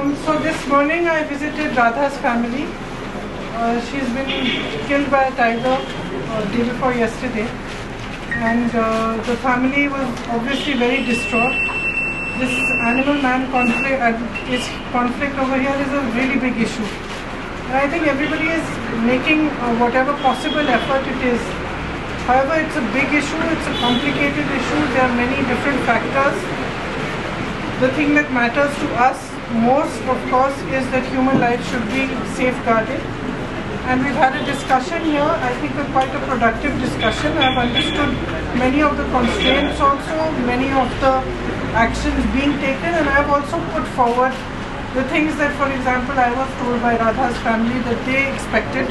So this morning I visited Radha's family. She's been killed by a tiger day before yesterday, and the family was obviously very distraught. This animal-man conflict over here is a really big issue. And I think everybody is making whatever possible effort it is. However, it's a big issue, it's a complicated issue, there are many different factors. The thing that matters to us most, of course, is that human life should be safeguarded. And we've had a discussion here, I think quite a productive discussion. I've understood many of the constraints also, many of the actions being taken, and I've also put forward the things that, for example, I was told by Radha's family that they expected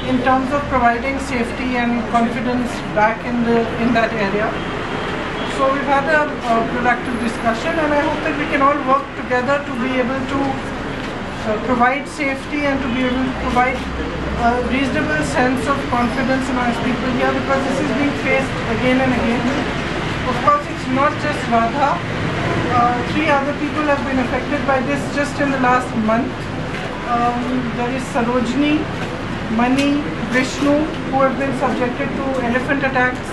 in terms of providing safety and confidence back in that area. So we've had a productive discussion, and I hope that we can all work together to be able to provide safety and to be able to provide a reasonable sense of confidence amongst people here, because this is being faced again and again. Of course, it's not just Radha. 3 other people have been affected by this just in the last month. There is Sarojini, Mani, Vishnu, who have been subjected to elephant attacks.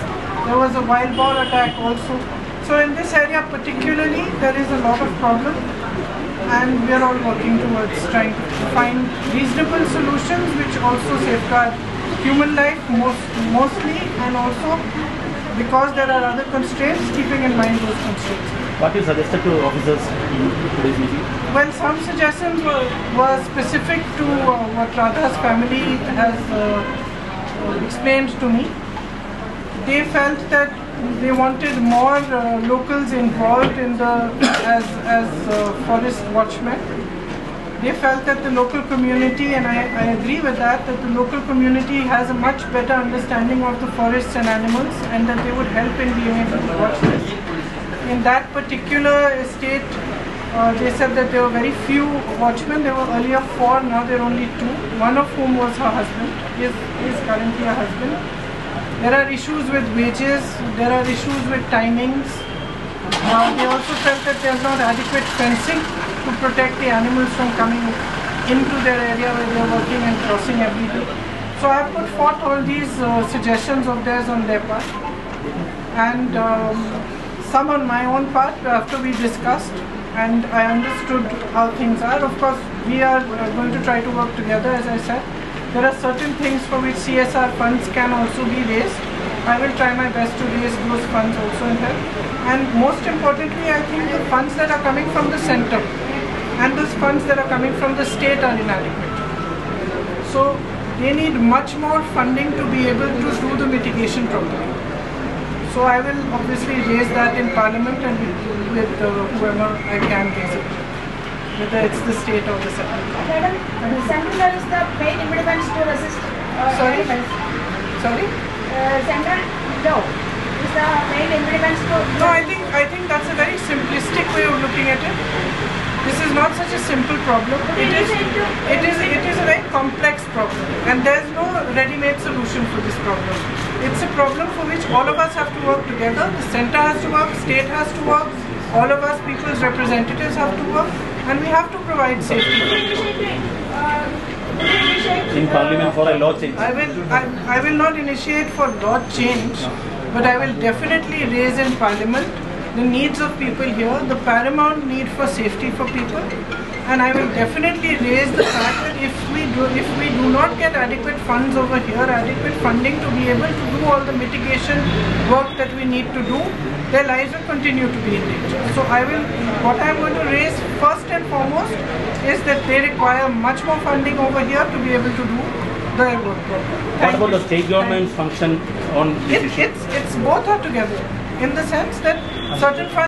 There was a wild boar attack also. So in this area particularly, there is a lot of problem, and we are all working towards trying to find reasonable solutions which also safeguard human life mostly, and also because there are other constraints, keeping in mind those constraints. What you suggested to officers in today's meeting? Well, some suggestions were specific to what Radha's family has explained to me. They felt that they wanted more locals involved in as forest watchmen. They felt that the local community, and I agree with that the local community has a much better understanding of the forests and animals, and that they would help in being able to watch this. In that particular estate, they said that there were very few watchmen. There were earlier 4, now there are only 2, one of whom was her husband. He is currently her husband. There are issues with wages, there are issues with timings. They also felt that there is not adequate fencing to protect the animals from coming into their area where they are working and crossing every day. So I have put forth all these suggestions of theirs on their part, and some on my own part after we discussed and I understood how things are. Of course, we are going to try to work together, as I said. There are certain things for which CSR funds can also be raised. I will try my best to raise those funds also in help. And most importantly, I think the funds that are coming from the center and those funds that are coming from the state are inadequate. So they need much more funding to be able to do the mitigation properly. So I will obviously raise that in Parliament and with whoever I can raise it, whether it's the state or the central. Madam, the central is the main impediment to resist animals. Sorry? Central law is the main impediment to... No, I think that's a very simplistic way of looking at it. This is not such a simple problem. It is a very complex problem, and there's no ready-made solution for this problem. It's a problem for which all of us have to work together. The centre has to work, state has to work, all of us, people's representatives, have to work, and we have to provide safety. In Parliament for a law change? I will not initiate for law change, but I will definitely raise in Parliament the needs of people here, the paramount need for safety for people, and I will definitely raise the fact that if we do not get adequate funds over here, adequate funding to be able to do all the mitigation work that we need to do, their lives will continue to be in danger. So what I am going to raise first and foremost is that they require much more funding over here to be able to do their work properly. What about the state government's function on this issue? It's both are together, in the sense that certain funds